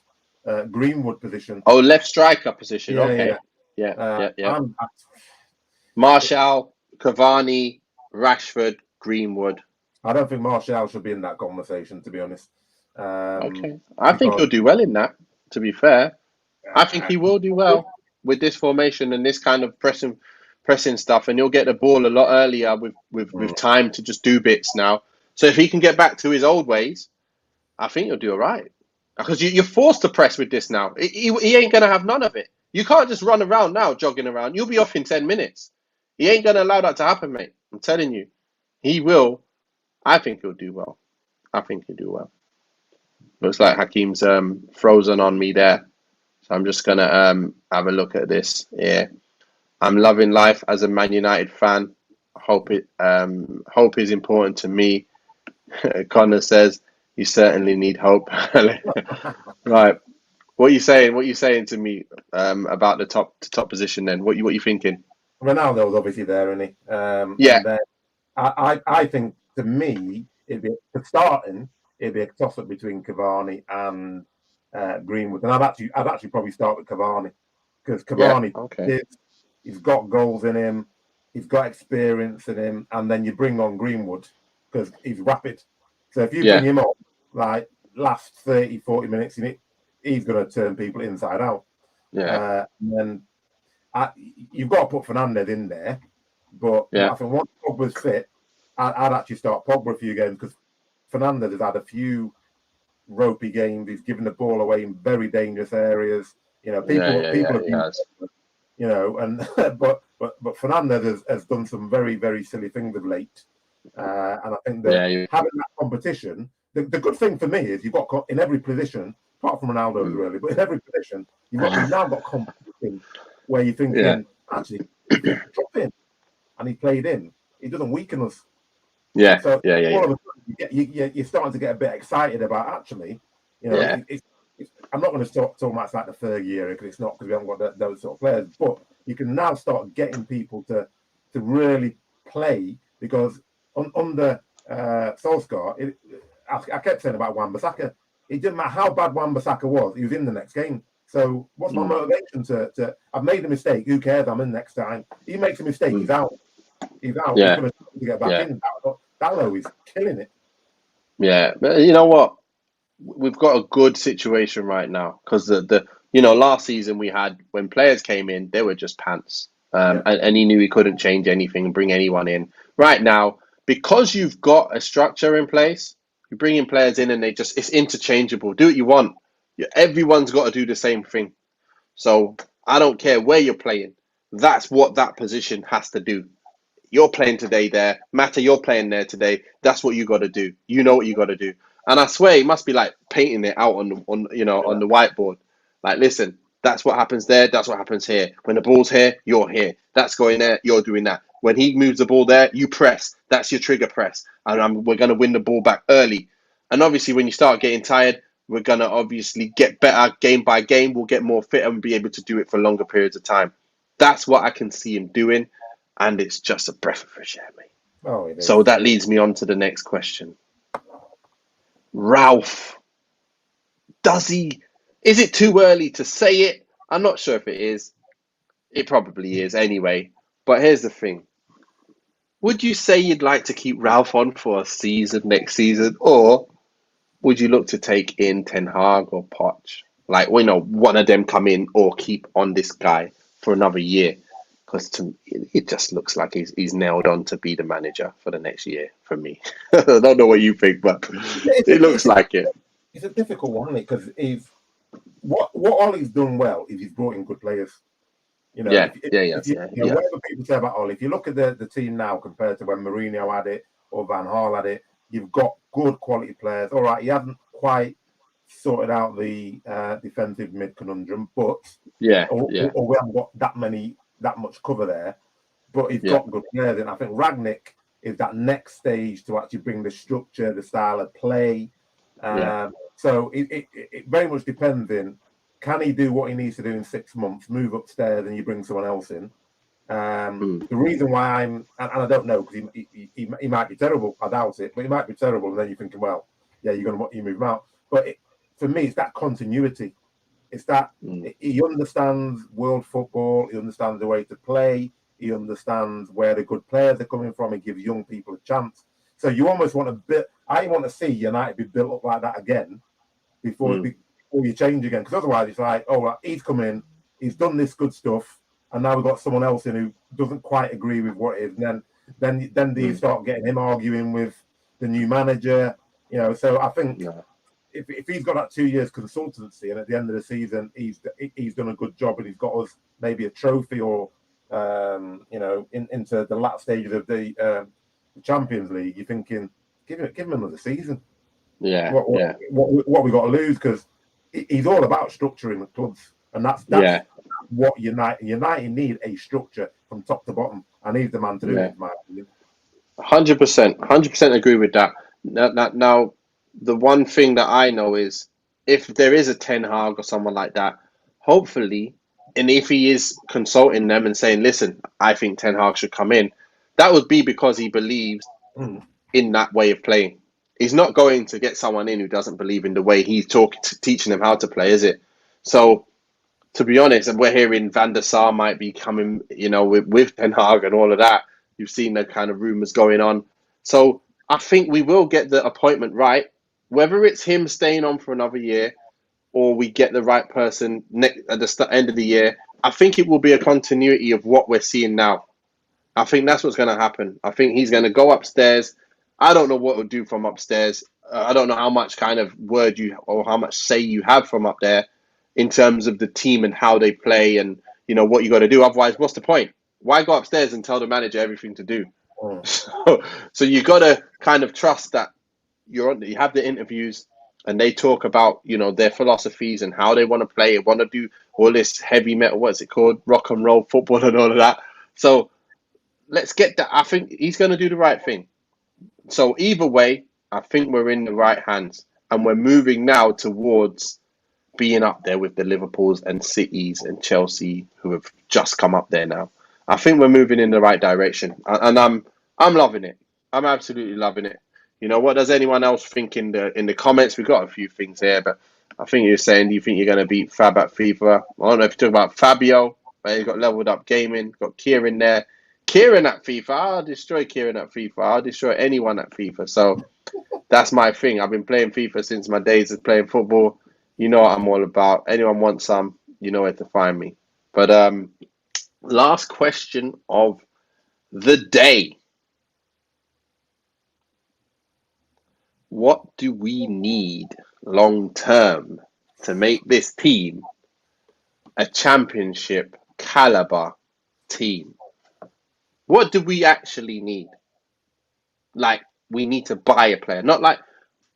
Greenwood position. Oh, left striker position. Yeah, Okay. yeah. Yeah. Martial, Cavani, Rashford, Greenwood. I don't think Martial should be in that conversation, to be honest. Okay. I think he'll do well in that, to be fair. I think he will do well with this formation and this kind of pressing stuff, and he'll get the ball a lot earlier with time to just do bits now. So if he can get back to his old ways, I think he'll do all right. Because you're forced to press with this now. He ain't going to have none of it. You can't just run around now, jogging around. You'll be off in 10 minutes. He ain't going to allow that to happen, mate. I'm telling you. He will. I think he'll do well. Looks like Hakeem's frozen on me there. So I'm just going to have a look at this. Yeah. I'm loving life as a Man United fan. Hope is important to me. Connor says, you certainly need hope. Right. What are you saying? What are you saying to me about the top position then? What you thinking? Ronaldo's obviously there, isn't he? Yeah. And I think, to me, it'd be a toss-up between Cavani and Greenwood. And I'd actually probably start with Cavani because Cavani, he's got goals in him, he's got experience in him, and then you bring on Greenwood because he's rapid. So if you bring him on, like, last 30, 40 minutes in it, he's going to turn people inside out. Yeah. And then you've got to put Fernandes in there, but I think once Pogba's fit, I'd actually start Pogba a few games because Fernandes has had a few ropey games. He's given the ball away in very dangerous areas. You know, people have, you know, and but Fernandes has done some very, very silly things of late. And I think that having that competition, the good thing for me is you've got in every position, apart from Ronaldo really, but in every position, you've now got competition where you're thinking, actually, if you drop in and he played in, it doesn't weaken us. All of a sudden, you're starting to get a bit excited about actually, you know, I'm not going to talk about it's like the third year because it's not because we haven't got those sort of players, but you can now start getting people to really play because under Solskjaer, I kept saying about Wan-Bissaka, it didn't matter how bad Wan-Bissaka was, he was in the next game. So what's my motivation to I've made a mistake, who cares, I'm in next time. He makes a mistake, he's out. He's out. He's going to get back in. Dallo is killing it. Yeah, but you know what? We've got a good situation right now because the last season we had when players came in, they were just pants, and he knew he couldn't change anything and bring anyone in. Right now, because you've got a structure in place, you bring in players in and it's interchangeable. Do what you want. Everyone's got to do the same thing. So I don't care where you're playing. That's what that position has to do. You're playing today there. Mata, you're playing there today. That's what you got to do. You know what you got to do. And I swear, he must be like painting it out on the whiteboard. Like, listen, that's what happens there. That's what happens here. When the ball's here, you're here. That's going there. You're doing that. When he moves the ball there, you press. That's your trigger press. And we're going to win the ball back early. And obviously, when you start getting tired, we're going to obviously get better game by game. We'll get more fit and be able to do it for longer periods of time. That's what I can see him doing. And it's just a breath of fresh air, mate. So that leads me on to the next question. Ralf, is it too early to say it? I'm not sure if it is. It probably is anyway. But here's the thing. Would you say you'd like to keep Ralf on for a season next season? Or would you look to take in Ten Hag or Poch? Like, one of them come in or keep on this guy for another year? Because it just looks like he's nailed on to be the manager for the next year for me. I don't know what you think, but it looks like it. It's a difficult one, isn't it? Because what Ollie's done well is he's brought in good players. You know, whatever people say about Ollie, if you look at the team now compared to when Mourinho had it or Van Gaal had it, you've got good quality players. All right, he hasn't quite sorted out the defensive mid conundrum, but we haven't got that many that much cover there, but he's got good players. And I think Rangnick is that next stage to actually bring the structure, the style of play. So it very much depends in, can he do what he needs to do in 6 months, move upstairs, and you bring someone else in? The reason why and I don't know, because he might be terrible. I doubt it, but he might be terrible. And then you're thinking, well, yeah, you move him out. But for me, it's that continuity. It's that he understands world football. He understands the way to play. He understands where the good players are coming from. He gives young people a chance. So you almost want to I want to see United be built up like that again before you change again. Because otherwise, it's like, oh, he's come in, he's done this good stuff, and now we've got someone else in who doesn't quite agree with what it is. And then do you start getting him arguing with the new manager? So I think if he's got that 2 years consultancy, and at the end of the season he's done a good job, and he's got us maybe a trophy or into the last stages of the Champions League, you're thinking, give him another season. What we got to lose, because he's all about structuring the clubs, and that's what United need, a structure from top to bottom, and he's the man to do it, in my opinion. 100% agree with that. Now, the one thing that I know is, if there is a Ten Hag or someone like that, hopefully, and if he is consulting them and saying, listen, I think Ten Hag should come in, that would be because he believes in that way of playing. He's not going to get someone in who doesn't believe in the way he's teaching them how to play, is it? So, to be honest, and we're hearing Van der Sar might be coming, with Ten Hag and all of that. You've seen the kind of rumours going on. So I think we will get the appointment right. Whether it's him staying on for another year or we get the right person at the end of the year, I think it will be a continuity of what we're seeing now. I think that's what's going to happen. I think he's going to go upstairs. I don't know what he'll do from upstairs. I don't know how much kind of word or how much say you have from up there in terms of the team and how they play and, what you got to do. Otherwise, what's the point? Why go upstairs and tell the manager everything to do? So you got to kind of trust that you have the interviews and they talk about, their philosophies and how they want to play and want to do all this heavy metal, what's it called? Rock and roll football and all of that. So let's get that. I think he's going to do the right thing. So either way, I think we're in the right hands, and we're moving now towards being up there with the Liverpools and Cities and Chelsea, who have just come up there now. I think we're moving in the right direction, and I'm loving it. I'm absolutely loving it. What does anyone else think in the comments? We've got a few things here, but I think you're saying, do you think you're going to beat Fab at FIFA? I don't know if you're talking about Fabio, but he's got Leveled Up Gaming, got Kieran there. Kieran at FIFA, I'll destroy Kieran at FIFA. I'll destroy anyone at FIFA. So that's my thing. I've been playing FIFA since my days of playing football. You know what I'm all about. Anyone wants some, you know where to find me. But last question of the day. What do we need long term to make this team a championship caliber team? What do we actually need? Like, we need to buy a player, not like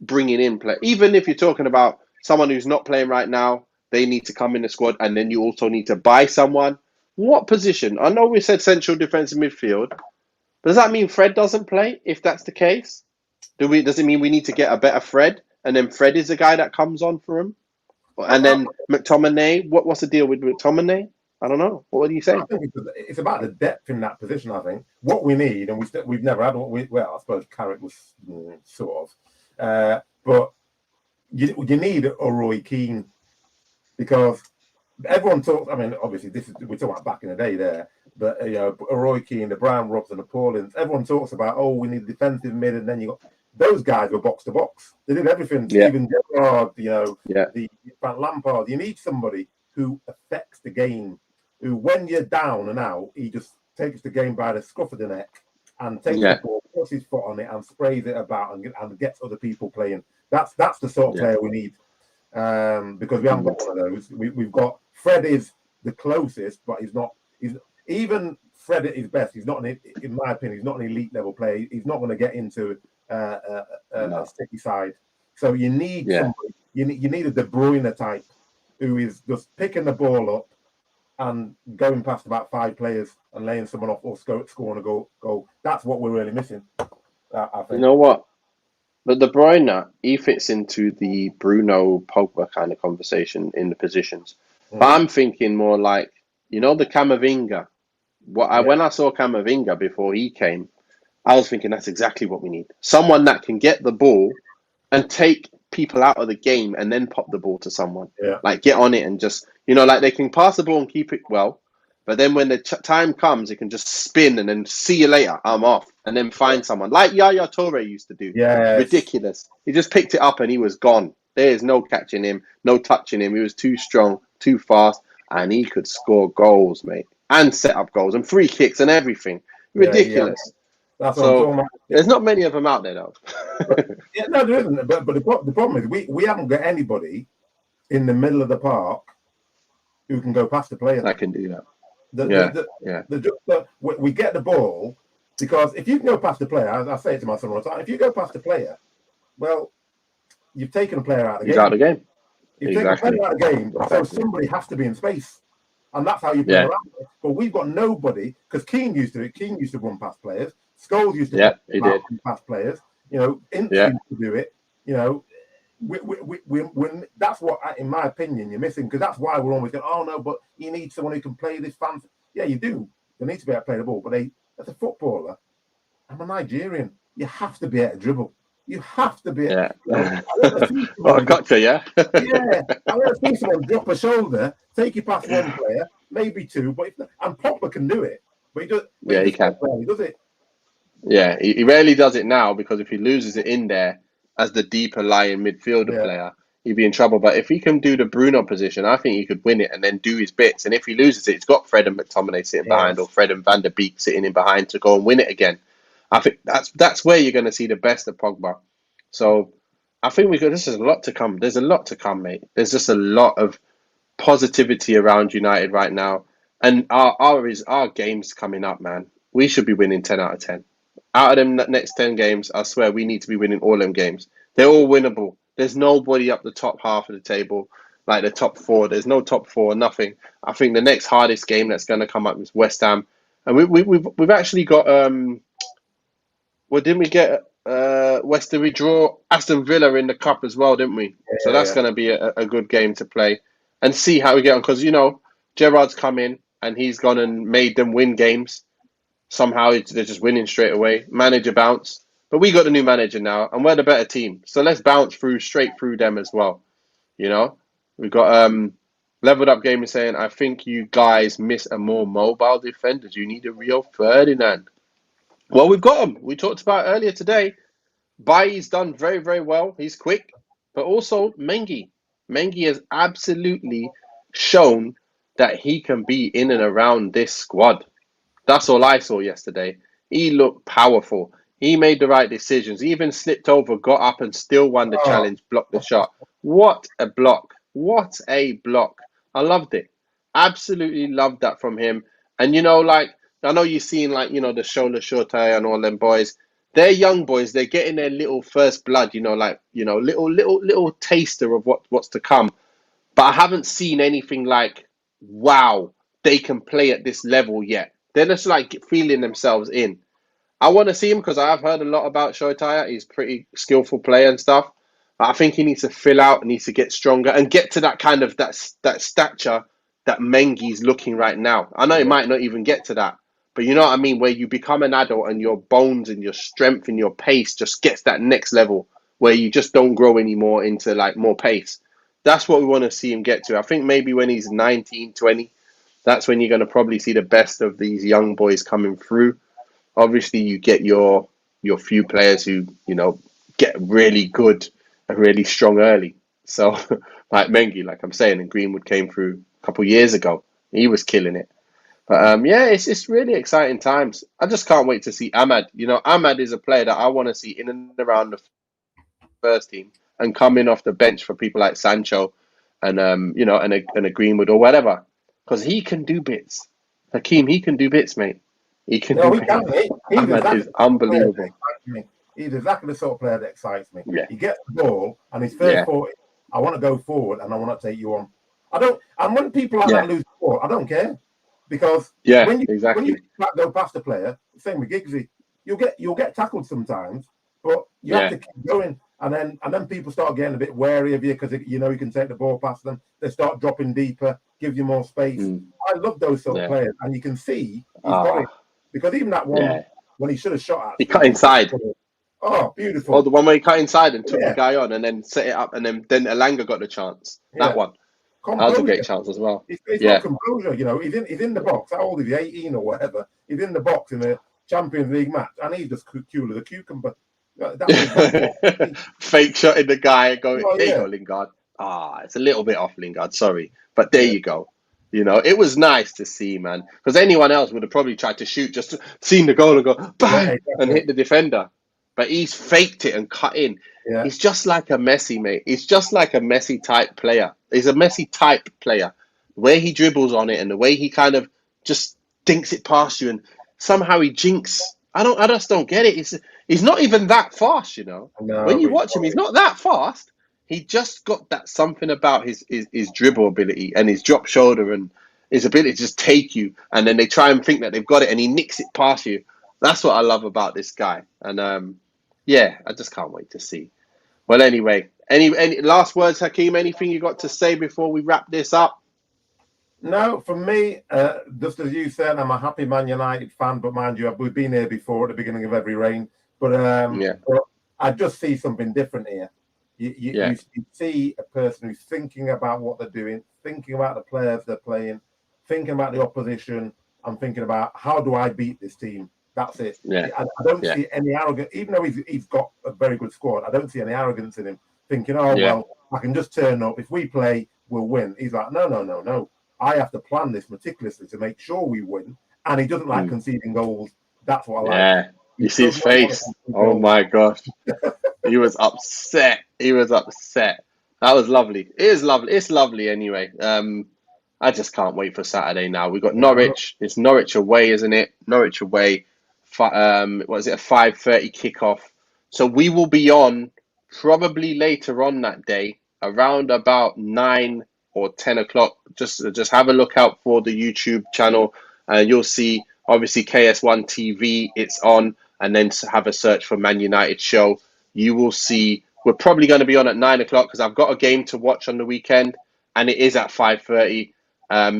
bringing in player. Even if you're talking about someone who's not playing right now, they need to come in the squad, and then you also need to buy someone. What position? I know we said central defensive midfield. Does that mean Fred doesn't play? If that's the case, does it mean we need to get a better Fred, and then Fred is the guy that comes on for him? And then McTominay, what's the deal with McTominay? I don't know. What do you say? I think it's about the depth in that position. I think what we need, and we've never had one. I suppose Carrick was sort of, but you need a Roy Keane, because everyone talks. I mean, obviously, we're talking about back in the day there, but Roy Keane, the Brown Robs, and the Paulins. Everyone talks about, we need defensive mid, and then you got those guys were box to box. They did everything. Yeah. Steven Gerrard, the Frank Lampard. You need somebody who affects the game, who, when you're down and out, he just takes the game by the scruff of the neck and takes the ball, puts his foot on it, and sprays it about and gets other people playing. That's the sort of player we need, because we haven't got one of those. We've got Fred is the closest, but he's not. He's even Fred at his best. He's not in my opinion. He's not an elite level player. He's not going to get into a sticky side. So you need somebody. You need a De Bruyne type who is just picking the ball up, and going past about 5 players and laying someone off or scoring a goal. That's what we're really missing, I You think. know what? But De Bruyne, he fits into the Bruno Pogba kind of conversation in the positions. But I'm thinking more like, the Camavinga. When I saw Camavinga before he came, I was thinking that's exactly what we need. Someone that can get the ball and take people out of the game and then pop the ball to someone. Yeah. Like get on it and just, like they can pass the ball and keep it well. But then when the time comes, it can just spin and then see you later, I'm off. And then find someone like Yaya Toure used to do. Yes. Ridiculous. He just picked it up and he was gone. There's no catching him, no touching him. He was too strong, too fast, and he could score goals, mate. And set up goals and free kicks and everything. Ridiculous. Yeah. That's what I'm So talking about. there's not many of them out there, though. No, there isn't. But the problem is we haven't got anybody in the middle of the park who can go past the player. I can do that. We get the ball because if you can go past the player, I say it to my son all the time, if you go past the player, well, you've taken a player out of the game. He's out of the game. You've taken a player out of the game, so somebody has to be in space. And that's how you play around it. But we've got nobody, because Keane used to run past players. Scholes used to run past players. Ince used to do it. That's what, in my opinion, you're missing, because that's why we're always going, oh no, but you need someone who can play this fancy. Yeah, you do. They need to be able to play the ball, but as a footballer, I'm a Nigerian. You have to be able to dribble. You have to be. Yeah. I gotcha. Yeah. Yeah. I want to see someone drop a shoulder, take you past one player, maybe 2, but and Pogba can do it. But he does. He can. He does it. Yeah, he rarely does it now, because if he loses it in there as the deeper lying midfielder player, he'd be in trouble. But if he can do the Bruno position, I think he could win it and then do his bits. And if he loses it, he's got Fred and McTominay sitting behind, or Fred and Van der Beek sitting in behind to go and win it again. I think that's where you're going to see the best of Pogba. So I think this is a lot to come. There's a lot to come, mate. There's just a lot of positivity around United right now. And our games coming up, man. We should be winning 10 out of 10. Out of them next 10 games, I swear we need to be winning all them games. They're all winnable. There's nobody up the top half of the table, like the top 4. There's no top 4, nothing. I think the next hardest game that's going to come up is West Ham. And we've actually got didn't we get we draw Aston Villa in the cup as well, didn't we? So that's going to be a good game to play and see how we get on, because Gerrard's come in and he's gone and made them win games. Somehow they're just winning straight away. Manager bounce. But we got a new manager now, and we're the better team. So let's bounce straight through them as well. We've got leveled up game is saying, I think you guys miss a more mobile defender. You need a Rio Ferdinand. Well, we've got him. We talked about earlier today. Bailly's done very, very well. He's quick. But also Mengi. Mengi has absolutely shown that he can be in and around this squad. That's all I saw yesterday. He looked powerful. He made the right decisions. He even slipped over, got up and still won the challenge, blocked the shot. What a block. What a block. I loved it. Absolutely loved that from him. And, I know you've seen, the Shola Shortai and all them boys. They're young boys. They're getting their little first blood, little taster of what's to come. But I haven't seen anything like, wow, they can play at this level yet. They're just feeling themselves in. I want to see him because I've heard a lot about Shotaya. He's a pretty skillful player and stuff. But I think he needs to fill out and needs to get stronger and get to that kind of that stature that Mengi's looking right now. I know he might not even get to that, but you know what I mean? Where you become an adult and your bones and your strength and your pace just gets that next level where you just don't grow anymore into more pace. That's what we want to see him get to. I think maybe when he's 19, 20, that's when you're going to probably see the best of these young boys coming through. Obviously, you get your few players who, get really good and really strong early. So, like Mengi, like I'm saying, and Greenwood came through a couple of years ago. He was killing it. But, it's really exciting times. I just can't wait to see Ahmad. Ahmad is a player that I want to see in and around the first team and come in off the bench for people like Sancho and, and a Greenwood or whatever. Because he can do bits. Hakeem, he can do bits, mate. He can do bits. Ahmad is unbelievable. He's exactly the sort of player that excites me. Yeah. He gets the ball and his first thought, I want to go forward and I want to take you on. I don't. And when people like that lose the ball, I don't care, because when you go past a player, same with Giggsy, you'll get tackled sometimes, but you have to keep going. And then people start getting a bit wary of you because you can take the ball past them. They start dropping deeper, give you more space. I love those sort of players, and you can see he's got it, because even that one when he should have shot at, he cut inside. Oh, beautiful! Oh, the one where he cut inside and took the guy on, and then set it up, and then Elanga got the chance. That one, that was a great chance as well. He's got composure. He's in the box. How old is he? 18 or whatever. He's in the box in a Champions League match, and he's just cool as a cucumber. Fake shot in the guy. There you go, Lingard. It's a little bit off Lingard. Sorry, but there you go. It was nice to see, man. Because anyone else would have probably tried to shoot, just seen the goal and go bang and hit the defender. But he's faked it and cut in. Yeah. He's just like a Messi, mate. He's just like a Messi type player. He's a Messi type player. The way he dribbles on it and the way he kind of just dinks it past you, and somehow he jinx. I just don't get it. He's not even that fast, No, when you watch him, he's not that fast. He just got that something about his dribble ability and his drop shoulder and his ability to just take you, and then they try and think that they've got it and he nicks it past you. That's what I love about this guy. And I just can't wait to see. Well, anyway, any last words, Hakeem? Anything you got to say before we wrap this up? No, for me, just as you said, I'm a happy Man United fan, but mind you, we've been here before at the beginning of every reign. But I just see something different here. You see a person who's thinking about what they're doing, thinking about the players they're playing, thinking about the opposition, and thinking about, how do I beat this team? That's it. Yeah. I don't see any arrogance, even though he's got a very good squad. I don't see any arrogance in him, thinking, well, I can just turn up. If we play, we'll win. He's like, no. I have to plan this meticulously to make sure we win. And he doesn't like conceding goals. That's what I like. Yeah, you see his face. Oh my gosh. He was upset. That was lovely. It is lovely. It's lovely anyway. I just can't wait for Saturday now. We've got Norwich. It's Norwich away, isn't it? Norwich away. What is it? A 5:30 kickoff. So we will be on probably later on that day, around about 9 or 10 o'clock. Just have a look out for the YouTube channel, and you'll see obviously KS1 TV. It's on, and then have a search for Man United show. You will see we're probably going to be on at 9 o'clock because I've got a game to watch on the weekend, and it is at 5:30.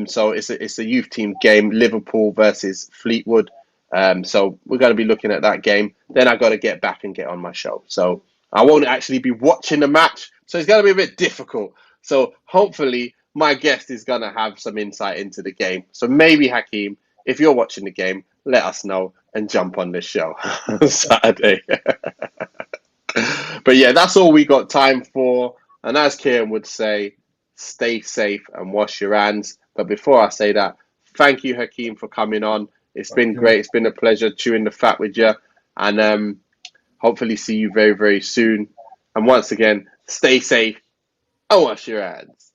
So it's a youth team game, Liverpool versus Fleetwood. So we're going to be looking at that game. Then I got to get back and get on my show. So I won't actually be watching the match. So it's going to be a bit difficult. So hopefully my guest is going to have some insight into the game. So maybe, Hakeem, if you're watching the game, let us know and jump on this show on Saturday. But yeah, that's all we got time for. And as Kieran would say, stay safe and wash your hands. But before I say that, thank you, Hakeem, for coming on. It's been great. It's been a pleasure chewing the fat with you. And hopefully see you very, very soon. And once again, stay safe and wash your hands.